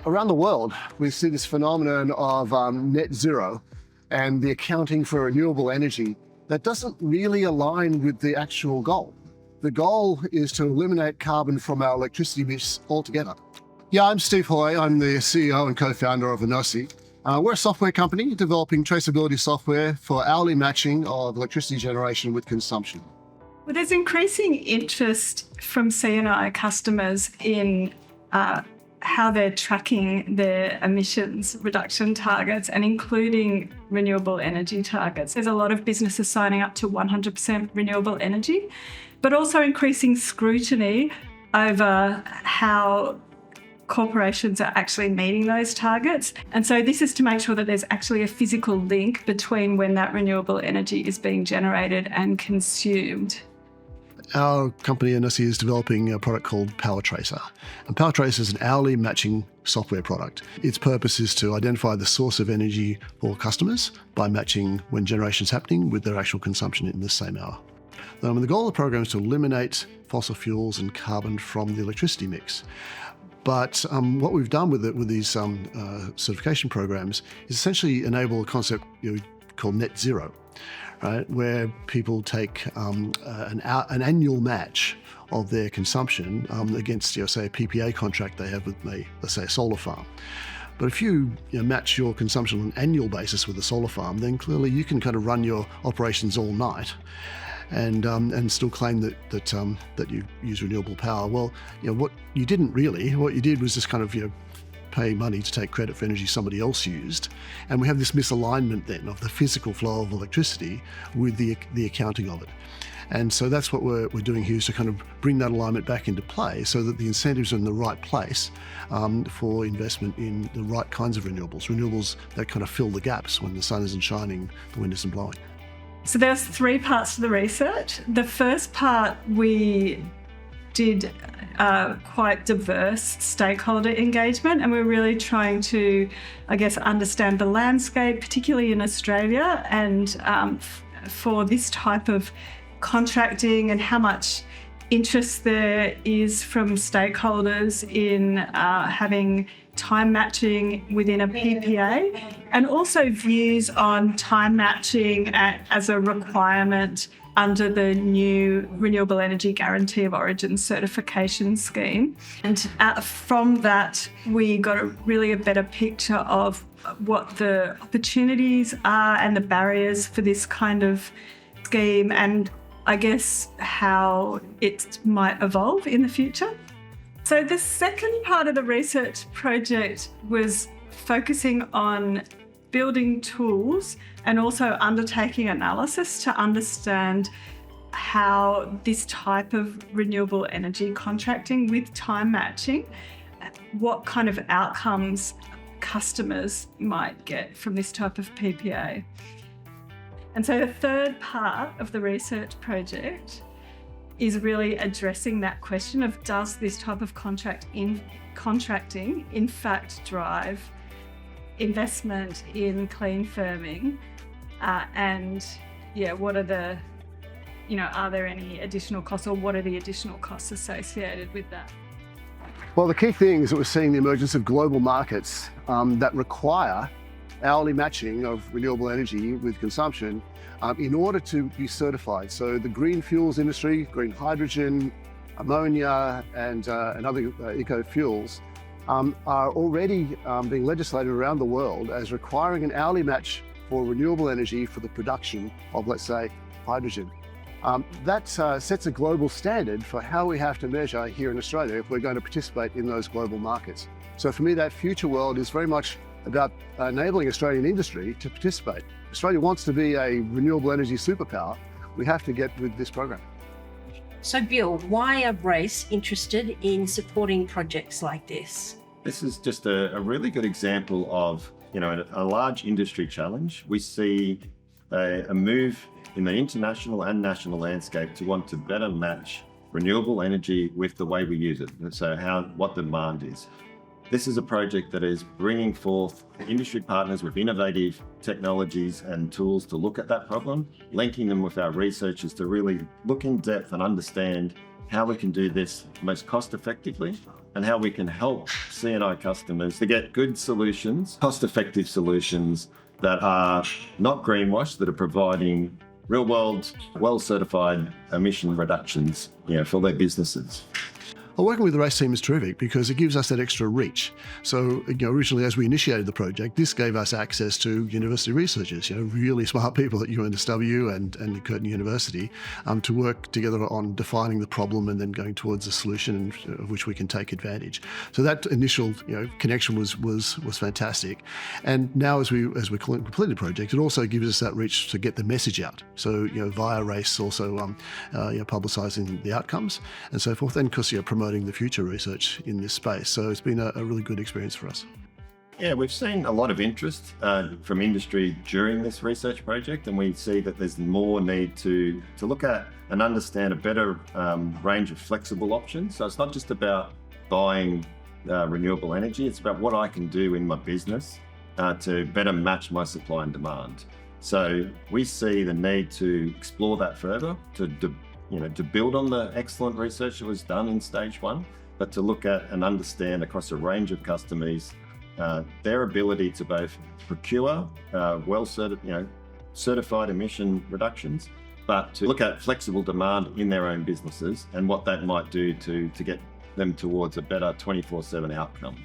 Around the world, we see this phenomenon of net zero and the accounting for renewable energy that doesn't really align with the actual goal. The goal is to eliminate carbon from our electricity mix altogether. Yeah, I'm Steve Hoy. I'm the CEO and co-founder of Emission. We're a software company developing traceability software for hourly matching of electricity generation with consumption. Well, there's increasing interest from C&I customers in how they're tracking their emissions reduction targets and including renewable energy targets. There's a lot of businesses signing up to 100% renewable energy, but also increasing scrutiny over how corporations are actually meeting those targets. And so this is to make sure that there's actually a physical link between when that renewable energy is being generated and consumed. Our company, Emission, is developing a product called PowerTracer. And PowerTracer is an hourly matching software product. Its purpose is to identify the source of energy for customers by matching when generation is happening with their actual consumption in the same hour. The goal of the program is to eliminate fossil fuels and carbon from the electricity mix. But what we've done with these certification programs is essentially enable a concept called net zero, right? Where people take an annual match of their consumption against, say, a PPA contract they have with, let's say, a solar farm. But if you match your consumption on an annual basis with a solar farm, then clearly you can kind of run your operations all night and still claim that you use renewable power. Well, what you didn't really. What you did was just kind of pay money to take credit for energy somebody else used, and we have this misalignment then of the physical flow of electricity with the accounting of it. And so that's what we're doing here, is to kind of bring that alignment back into play so that the incentives are in the right place for investment in the right kinds of renewables that kind of fill the gaps when the sun isn't shining, the wind isn't blowing. So there's 3 parts to the research. The first part, we did quite diverse stakeholder engagement, and we're really trying to, understand the landscape, particularly in Australia, and for this type of contracting and how much interest there is from stakeholders in having time matching within a PPA, and also views on time matching as a requirement under the new Renewable Energy Guarantee of Origin certification scheme. And from that, we got a better picture of what the opportunities are and the barriers for this kind of scheme, and how it might evolve in the future. So the second part of the research project was focusing on building tools and also undertaking analysis to understand how this type of renewable energy contracting with time matching, what kind of outcomes customers might get from this type of PPA. And so the third part of the research project is really addressing that question of, does this type of contracting in fact drive investment in clean firming, what are the, are there any additional costs, or what are the additional costs associated with that? Well, the key thing is that we're seeing the emergence of global markets that require hourly matching of renewable energy with consumption in order to be certified. So the green fuels industry, green hydrogen, ammonia, and other eco-fuels are already being legislated around the world as requiring an hourly match for renewable energy for the production of, let's say, hydrogen. That sets a global standard for how we have to measure here in Australia if we're going to participate in those global markets. So for me, that future world is very much about enabling Australian industry to participate. Australia wants to be a renewable energy superpower. We have to get with this program. So Bill, why are RACE interested in supporting projects like this? This is just a really good example of a large industry challenge. We see a move in the international and national landscape to want to better match renewable energy with the way we use it. So what demand is. This is a project that is bringing forth industry partners with innovative technologies and tools to look at that problem, linking them with our researchers to really look in depth and understand how we can do this most cost effectively and how we can help C&I customers to get good solutions, cost-effective solutions that are not greenwash, that are providing real-world, well-certified emission reductions, for their businesses. Well, working with the race team is terrific because it gives us that extra reach. So, originally as we initiated the project, this gave us access to university researchers, really smart people at UNSW and Curtin University, to work together on defining the problem and then going towards a solution of which we can take advantage. So that initial, connection was fantastic. And now as we complete the project, it also gives us that reach to get the message out. So, via race also, publicising the outcomes and so forth, and of course, promoting the future research in this space. So it's been a really good experience for us. Yeah, we've seen a lot of interest from industry during this research project, and we see that there's more need to look at and understand a better range of flexible options. So it's not just about buying renewable energy, it's about what I can do in my business to better match my supply and demand. So we see the need to explore that further, to build on the excellent research that was done in stage one, but to look at and understand across a range of customers their ability to both procure certified emission reductions, but to look at flexible demand in their own businesses and what that might do to get them towards a better 24/7 outcome.